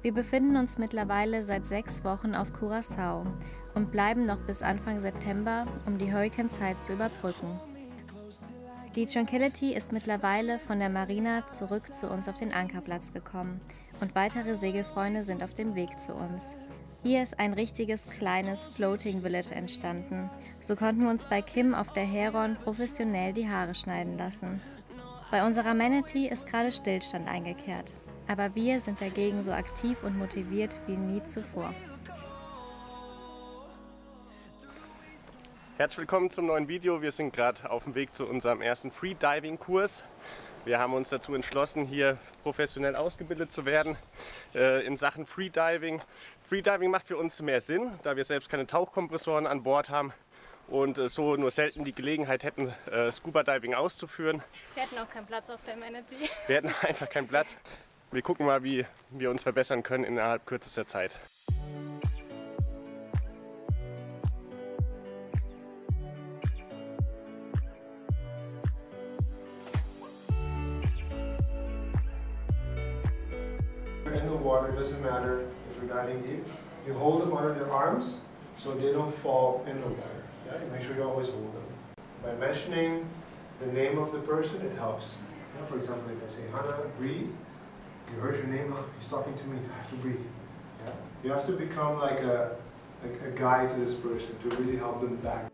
Wir befinden uns mittlerweile seit 6 Wochen auf Curaçao und bleiben noch bis Anfang September, um die Hurrikanzeit zu überbrücken. Die Tranquility ist mittlerweile von der Marina zurück zu uns auf den Ankerplatz gekommen und weitere Segelfreunde sind auf dem Weg zu uns. Hier ist ein richtiges kleines Floating Village entstanden. So konnten wir uns bei Kim auf der Heron professionell die Haare schneiden lassen. Bei unserer Manatee ist gerade Stillstand eingekehrt, aber wir sind dagegen so aktiv und motiviert wie nie zuvor. Herzlich willkommen zum neuen Video. Wir sind gerade auf dem Weg zu unserem ersten Freediving-Kurs. Wir haben uns dazu entschlossen, hier professionell ausgebildet zu werden in Sachen Freediving. Freediving macht für uns mehr Sinn, da wir selbst keine Tauchkompressoren an Bord haben und so nur selten die Gelegenheit hätten, Scuba-Diving auszuführen. Wir hätten auch keinen Platz auf der Manatee. Wir hätten einfach keinen Platz. Wir gucken mal, wie wir uns verbessern können innerhalb kürzester Zeit. In the water, it doesn't matter if you're diving deep. You hold them under your arms so they don't fall in the water. Yeah? You make sure you always hold them. By mentioning the name of the person, it helps. Yeah? For example, if I say Hannah, breathe. You heard your name. Oh, he's talking to me. I have to breathe. Yeah? You have to become like a guide to this person to really help them back.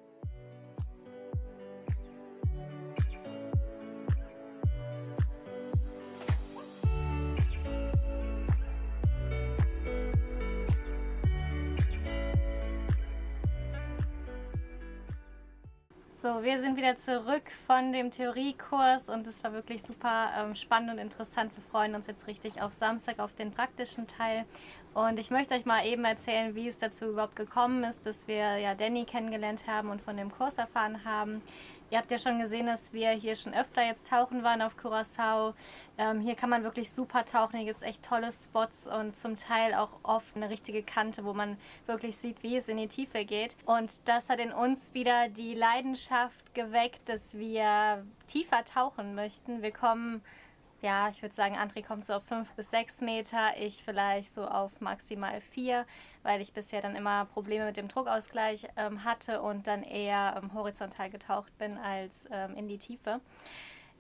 So, wir sind wieder zurück von dem Theoriekurs und es war wirklich super spannend und interessant. Wir freuen uns jetzt richtig auf Samstag, auf den praktischen Teil. Und ich möchte euch mal eben erzählen, wie es dazu überhaupt gekommen ist, dass wir ja Danny kennengelernt haben und von dem Kurs erfahren haben. Ihr habt ja schon gesehen, dass wir hier schon öfter jetzt tauchen waren auf Curaçao. Hier kann man wirklich super tauchen, hier gibt es echt tolle Spots und zum Teil auch oft eine richtige Kante, wo man wirklich sieht, wie es in die Tiefe geht. Und das hat in uns wieder die Leidenschaft geweckt, dass wir tiefer tauchen möchten. Wir kommen, ja, ich würde sagen, André kommt so auf 5 bis 6 Meter, ich vielleicht so auf maximal 4, weil ich bisher dann immer Probleme mit dem Druckausgleich hatte und dann eher horizontal getaucht bin als in die Tiefe.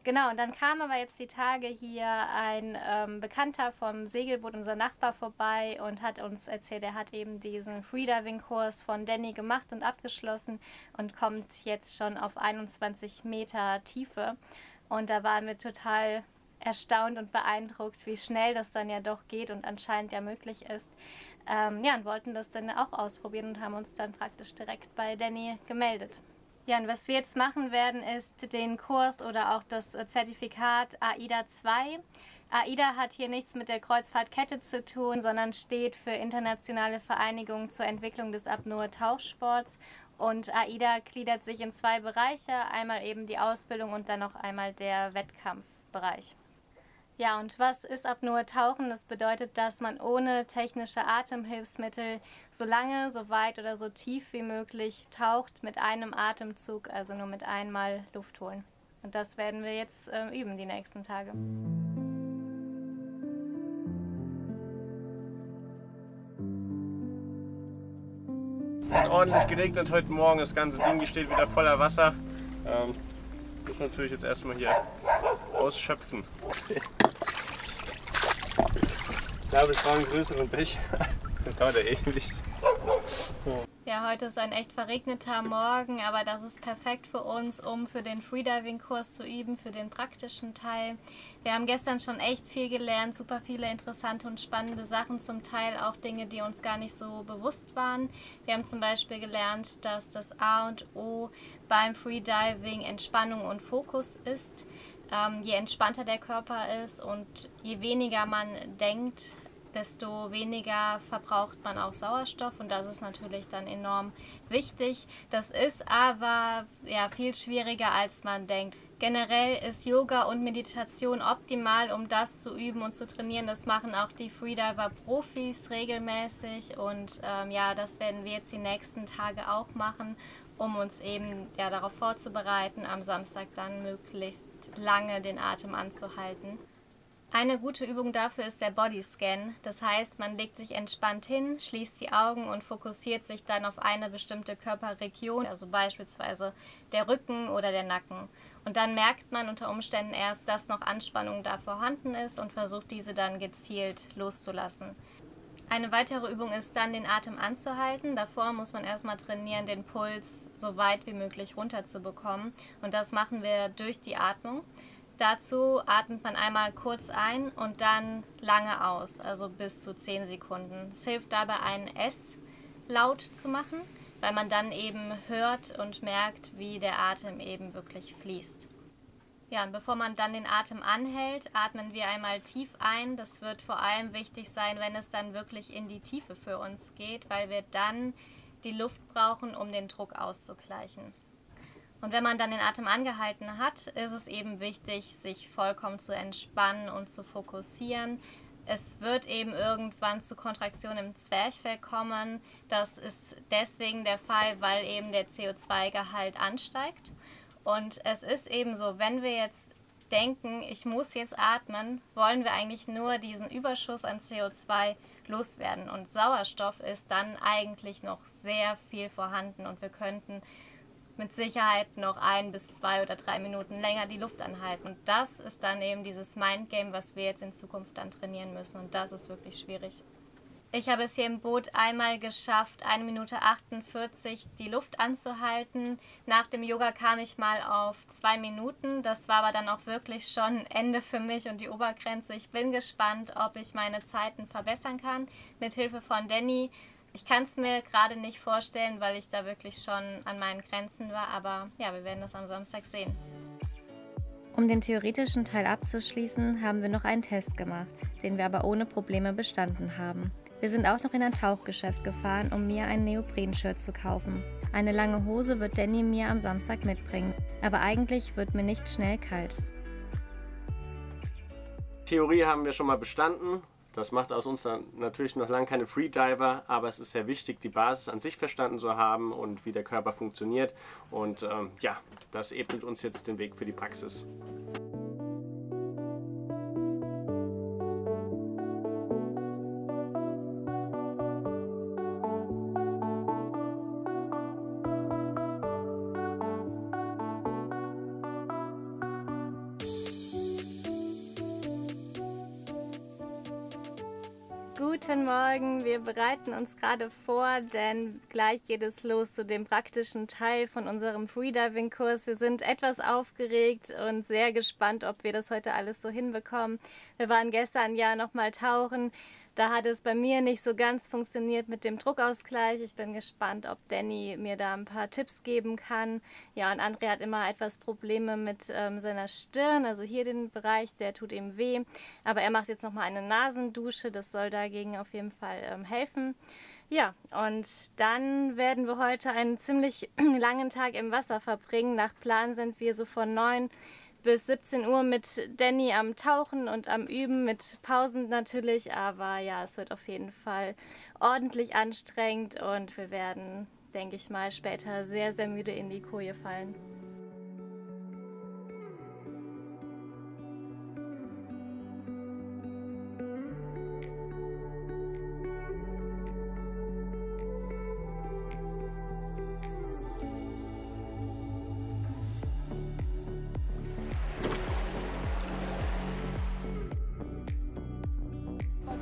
Genau, und dann kam aber jetzt die Tage hier ein Bekannter vom Segelboot, unser Nachbar, vorbei und hat uns erzählt, er hat eben diesen Freediving-Kurs von Danny gemacht und abgeschlossen und kommt jetzt schon auf 21 Meter Tiefe. Und da waren wir total erstaunt und beeindruckt, wie schnell das dann ja doch geht und anscheinend ja möglich ist. Ja, und wollten das dann auch ausprobieren und haben uns dann praktisch direkt bei Danny gemeldet. Ja, und was wir jetzt machen werden, ist den Kurs oder auch das Zertifikat AIDA 2. AIDA hat hier nichts mit der Kreuzfahrtkette zu tun, sondern steht für Internationale Vereinigung zur Entwicklung des Apnoe-Tauchsports. Und AIDA gliedert sich in 2 Bereiche, einmal eben die Ausbildung und dann noch einmal der Wettkampfbereich. Ja, und was ist Apnoe-Tauchen? Das bedeutet, dass man ohne technische Atemhilfsmittel so lange, so weit oder so tief wie möglich taucht mit einem Atemzug, also nur mit einmal Luft holen. Und das werden wir jetzt üben die nächsten Tage. Es hat ordentlich geregnet heute Morgen, das ganze Ding steht wieder voller Wasser. Müssen wir natürlich jetzt erstmal hier ausschöpfen. Da habe ich noch einen größeren Pech. Das dauert ja ewig. Ja, heute ist ein echt verregneter Morgen, aber das ist perfekt für uns, um für den Freediving-Kurs zu üben, für den praktischen Teil. Wir haben gestern schon echt viel gelernt, super viele interessante und spannende Sachen, zum Teil auch Dinge, die uns gar nicht so bewusst waren. Wir haben zum Beispiel gelernt, dass das A und O beim Freediving Entspannung und Fokus ist. Je entspannter der Körper ist und je weniger man denkt, desto weniger verbraucht man auch Sauerstoff und das ist natürlich dann enorm wichtig. Das ist aber ja, viel schwieriger, als man denkt. Generell ist Yoga und Meditation optimal, um das zu üben und zu trainieren. Das machen auch die Freediver-Profis regelmäßig und ja, das werden wir jetzt die nächsten Tage auch machen, um uns eben ja, darauf vorzubereiten, am Samstag dann möglichst lange den Atem anzuhalten. Eine gute Übung dafür ist der Bodyscan. Das heißt, man legt sich entspannt hin, schließt die Augen und fokussiert sich dann auf eine bestimmte Körperregion, also beispielsweise der Rücken oder der Nacken. Und dann merkt man unter Umständen erst, dass noch Anspannung da vorhanden ist und versucht, diese dann gezielt loszulassen. Eine weitere Übung ist dann, den Atem anzuhalten. Davor muss man erstmal trainieren, den Puls so weit wie möglich runterzubekommen. Und das machen wir durch die Atmung. Dazu atmet man einmal kurz ein und dann lange aus, also bis zu 10 Sekunden. Es hilft dabei, einen S-Laut zu machen, weil man dann eben hört und merkt, wie der Atem eben wirklich fließt. Ja, und bevor man dann den Atem anhält, atmen wir einmal tief ein. Das wird vor allem wichtig sein, wenn es dann wirklich in die Tiefe für uns geht, weil wir dann die Luft brauchen, um den Druck auszugleichen. Und wenn man dann den Atem angehalten hat, ist es eben wichtig, sich vollkommen zu entspannen und zu fokussieren. Es wird eben irgendwann zu Kontraktionen im Zwerchfell kommen. Das ist deswegen der Fall, weil eben der CO2-Gehalt ansteigt. Und es ist eben so, wenn wir jetzt denken, ich muss jetzt atmen, wollen wir eigentlich nur diesen Überschuss an CO2 loswerden. Und Sauerstoff ist dann eigentlich noch sehr viel vorhanden und wir könnten mit Sicherheit noch 1 bis 2 oder 3 Minuten länger die Luft anhalten. Und das ist dann eben dieses Mindgame, was wir jetzt in Zukunft dann trainieren müssen. Und das ist wirklich schwierig. Ich habe es hier im Boot einmal geschafft, 1 Minute 48 die Luft anzuhalten. Nach dem Yoga kam ich mal auf 2 Minuten. Das war aber dann auch wirklich schon Ende für mich und die Obergrenze. Ich bin gespannt, ob ich meine Zeiten verbessern kann mit Hilfe von Danny. Ich kann es mir gerade nicht vorstellen, weil ich da wirklich schon an meinen Grenzen war. Aber ja, wir werden das am Samstag sehen. Um den theoretischen Teil abzuschließen, haben wir noch einen Test gemacht, den wir aber ohne Probleme bestanden haben. Wir sind auch noch in ein Tauchgeschäft gefahren, um mir ein Neopren-Shirt zu kaufen. Eine lange Hose wird Danny mir am Samstag mitbringen, aber eigentlich wird mir nicht schnell kalt. Theorie haben wir schon mal bestanden. Das macht aus uns dann natürlich noch lange keine Freediver, aber es ist sehr wichtig, die Basis an sich verstanden zu haben und wie der Körper funktioniert. Und ja, das ebnet uns jetzt den Weg für die Praxis. Guten Morgen, wir bereiten uns gerade vor, denn gleich geht es los zu dem praktischen Teil von unserem Freediving-Kurs. Wir sind etwas aufgeregt und sehr gespannt, ob wir das heute alles so hinbekommen. Wir waren gestern ja nochmal tauchen. Da hat es bei mir nicht so ganz funktioniert mit dem Druckausgleich. Ich bin gespannt, ob Danny mir da ein paar Tipps geben kann. Ja, und André hat immer etwas Probleme mit seiner Stirn, also hier den Bereich, der tut ihm weh. Aber er macht jetzt nochmal eine Nasendusche, das soll dagegen auf jeden Fall helfen. Ja, und dann werden wir heute einen ziemlich langen Tag im Wasser verbringen. Nach Plan sind wir so von 9 bis 17 Uhr mit Danny am Tauchen und am Üben, mit Pausen natürlich, aber ja, es wird auf jeden Fall ordentlich anstrengend und wir werden, denke ich mal, später sehr, sehr müde in die Koje fallen.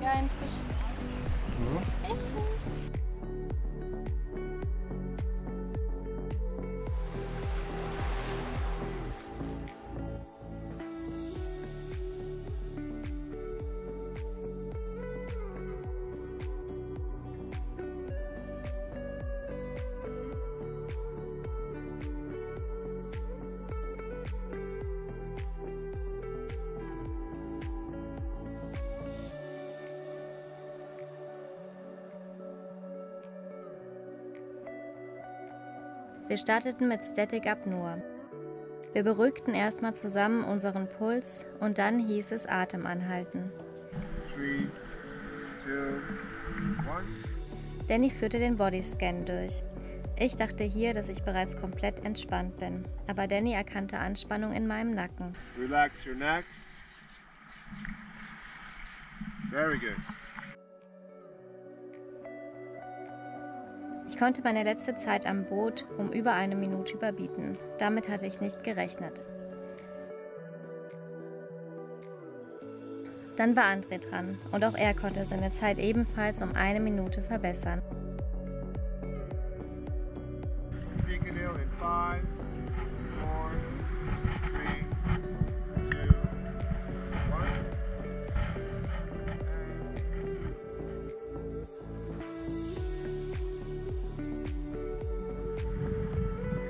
Ein Fisch. Fisch. Wir starteten mit Static Apnoe. Wir beruhigten erstmal zusammen unseren Puls und dann hieß es Atem anhalten. 3, 2, 1. Danny führte den Bodyscan durch. Ich dachte hier, dass ich bereits komplett entspannt bin, aber Danny erkannte Anspannung in meinem Nacken. Relax your neck. Very good. Ich konnte meine letzte Zeit am Boot um über 1 Minute überbieten. Damit hatte ich nicht gerechnet. Dann war André dran und auch er konnte seine Zeit ebenfalls um 1 Minute verbessern.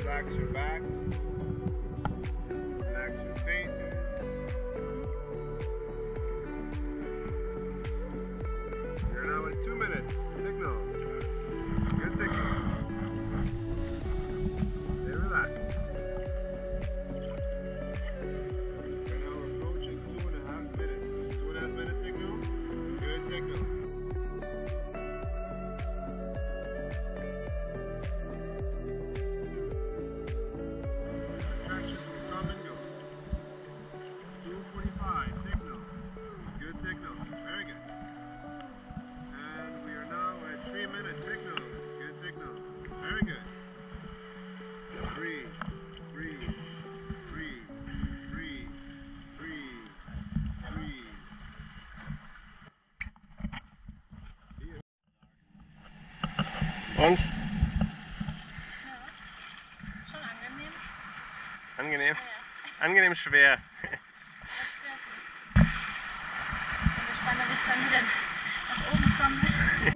Relax your back, relax your faces. You're now at 2 minutes. Signal. Good signal. Stay relaxed. We're now approaching 2.5 minutes. 2.5 minute signal. Good signal. Und? Ja, schon angenehm. Angenehm? Ja. Angenehm schwer. Das stört mich. Ich bin gespannt, ob ich dann wieder nach oben komme.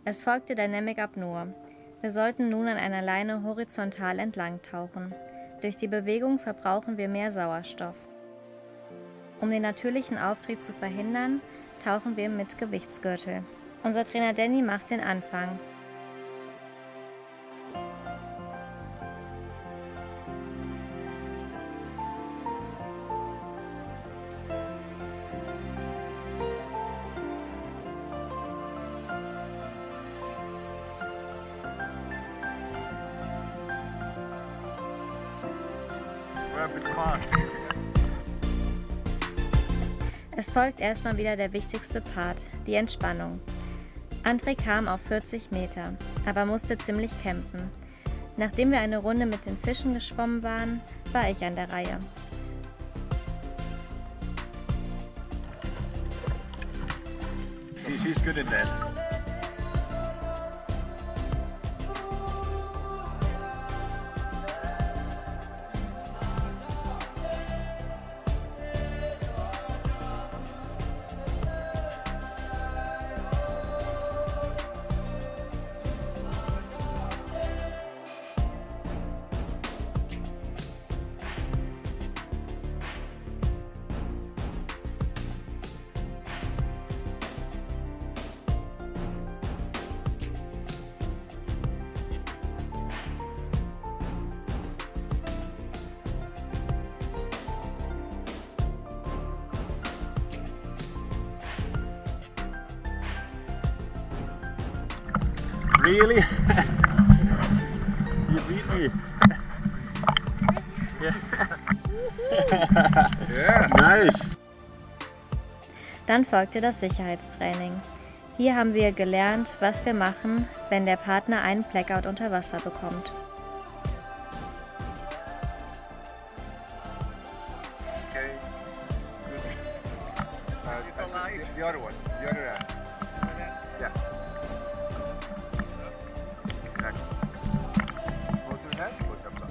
Es folgte Dynamic Apnoe. Wir sollten nun an einer Leine horizontal entlang tauchen. Durch die Bewegung verbrauchen wir mehr Sauerstoff. Um den natürlichen Auftrieb zu verhindern, tauchen wir mit Gewichtsgürtel. Unser Trainer Danny macht den Anfang. Es folgt erstmal wieder der wichtigste Part, die Entspannung. André kam auf 40 Meter, aber musste ziemlich kämpfen. Nachdem wir eine Runde mit den Fischen geschwommen waren, war ich an der Reihe. She's good in that. Really? You beat me. Yeah. Nice. Dann folgte das Sicherheitstraining. Hier haben wir gelernt, was wir machen, wenn der Partner einen Blackout unter Wasser bekommt. Okay. Good. The other one. The other end. Yeah. Exactly. Go to the head, go to the top.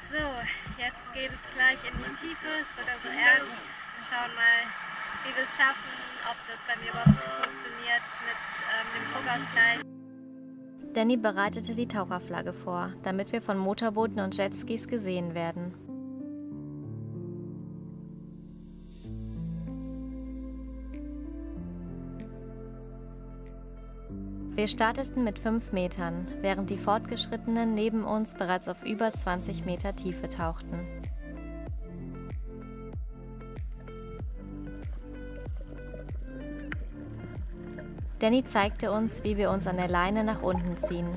So, jetzt geht es gleich in die Tiefe. Es wird also ernst. Wir schauen mal, wie wir es schaffen, ob das bei mir überhaupt funktioniert mit dem Druckausgleich. Danny bereitete die Taucherflagge vor, damit wir von Motorbooten und Jetskis gesehen werden. Wir starteten mit 5 Metern, während die Fortgeschrittenen neben uns bereits auf über 20 Meter Tiefe tauchten. Danny zeigte uns, wie wir uns an der Leine nach unten ziehen.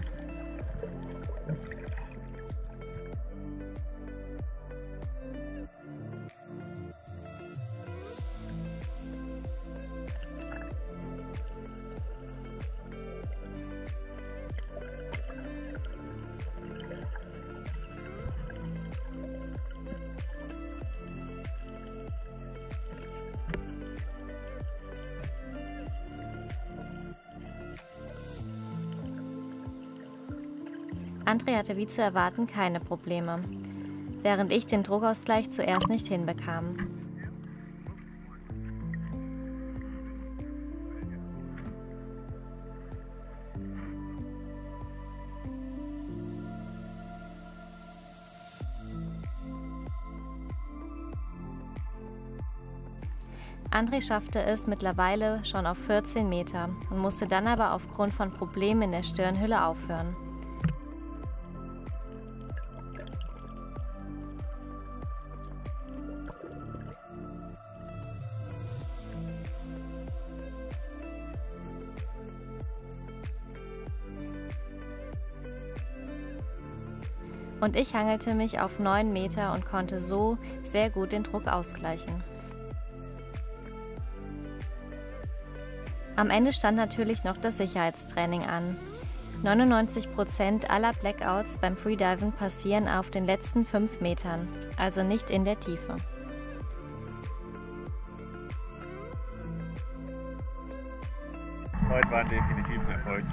André hatte wie zu erwarten keine Probleme, während ich den Druckausgleich zuerst nicht hinbekam. André schaffte es mittlerweile schon auf 14 Meter und musste dann aber aufgrund von Problemen in der Stirnhülle aufhören. Und ich hangelte mich auf 9 Meter und konnte so sehr gut den Druck ausgleichen. Am Ende stand natürlich noch das Sicherheitstraining an. 99% aller Blackouts beim Freediven passieren auf den letzten 5 Metern, also nicht in der Tiefe. Heute war definitiv ein Erfolg.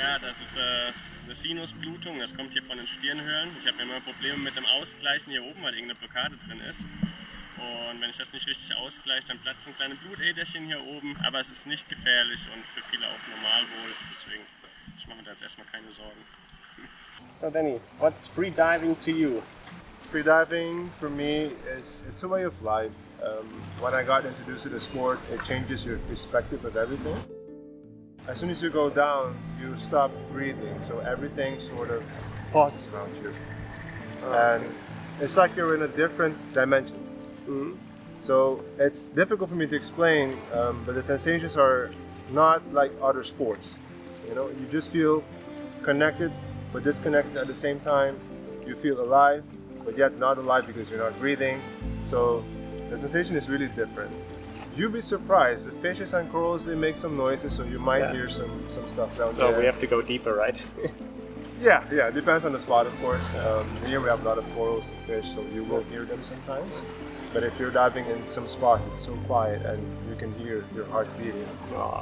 Ja, das ist eine Sinusblutung, das kommt hier von den Stirnhöhlen. Ich habe immer Probleme mit dem Ausgleichen hier oben, weil irgendeine Blockade drin ist. Und wenn ich das nicht richtig ausgleiche, dann platzen kleine Blutäderchen hier oben. Aber es ist nicht gefährlich und für viele auch normal wohl. Deswegen, ich mache mir da jetzt erstmal keine Sorgen. So Danny, what's freediving to you? Freediving for me it's a way of life. When I got introduced to the sport, it changes your perspective of everything. As soon as you go down, you stop breathing, so everything sort of pauses around you. And it's like you're in a different dimension. So it's difficult for me to explain, but the sensations are not like other sports. You know, you just feel connected but disconnected at the same time. You feel alive, but yet not alive because you're not breathing. So the sensation is really different. You'd be surprised. The fishes and corals, they make some noises, so you might hear some stuff down there. So we have to go deeper, right? Yeah, it depends on the spot, of course. Here we have a lot of corals and fish, so you will hear them sometimes. But if you're diving in some spots, it's so quiet and you can hear your heart beating,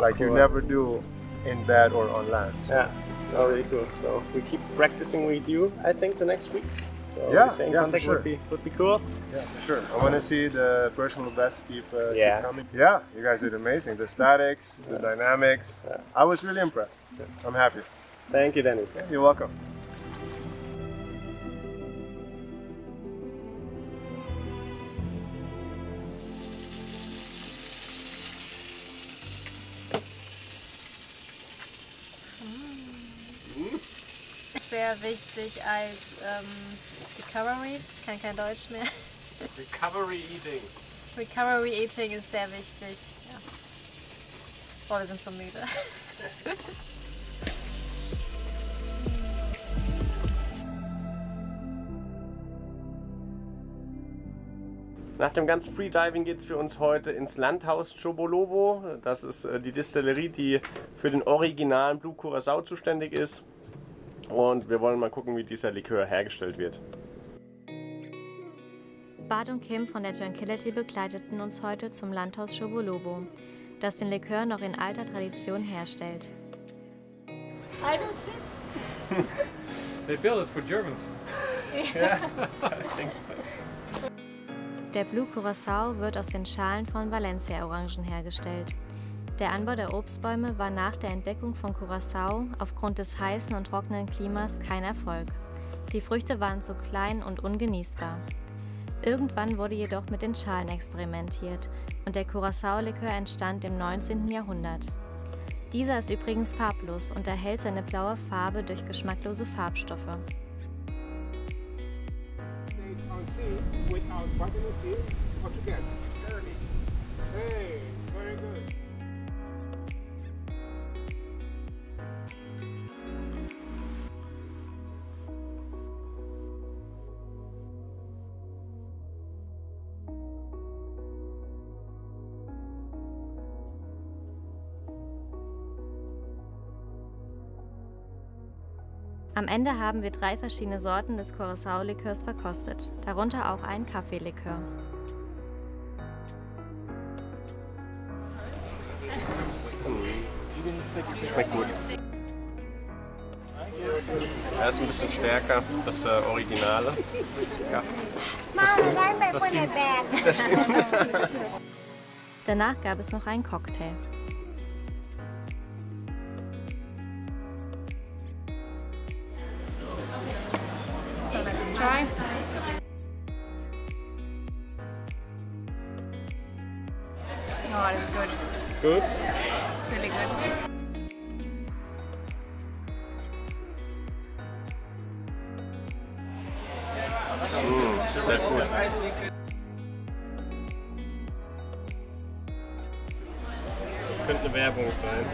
like cool. You never do in bed or on land. So. Yeah, really cool. So we keep practicing with you, I think, the next weeks. So yeah, staying in contact would be cool. Yeah, for sure. I want to see the personal best keep coming. Yeah, you guys did amazing. The statics, the dynamics. I was really impressed. I'm happy. Thank you, Danny. You're welcome. Sehr wichtig als Recovery, kann kein Deutsch mehr. Recovery Eating. Recovery Eating ist sehr wichtig. Ja. Boah, wir sind so müde. Nach dem ganzen Freediving geht es für uns heute ins Landhaus Chobolobo. Das ist die Distillerie, die für den originalen Blue Curacao zuständig ist. Und wir wollen mal gucken, wie dieser Likör hergestellt wird. Bart und Kim von der Tranquility begleiteten uns heute zum Landhaus Chobolobo, das den Likör noch in alter Tradition herstellt. I don't think They built it for Germans. Yeah, I think so. Der Blue Curacao wird aus den Schalen von Valencia-Orangen hergestellt. Der Anbau der Obstbäume war nach der Entdeckung von Curacao aufgrund des heißen und trockenen Klimas kein Erfolg. Die Früchte waren zu klein und ungenießbar. Irgendwann wurde jedoch mit den Schalen experimentiert und der Curacao-Likör entstand im 19. Jahrhundert. Dieser ist übrigens farblos und erhält seine blaue Farbe durch geschmacklose Farbstoffe. Am Ende haben wir 3 verschiedene Sorten des Curacao-Likörs verkostet, darunter auch einen Kaffeelikör. Schmeckt gut. Er ist ein bisschen stärker, das ist der Originale. Ja. Das stimmt. Das stimmt. Danach gab es noch einen Cocktail. So let's try. Oh, that's good. Gut. It's really good. Das ist gut. Das könnte eine Werbung sein.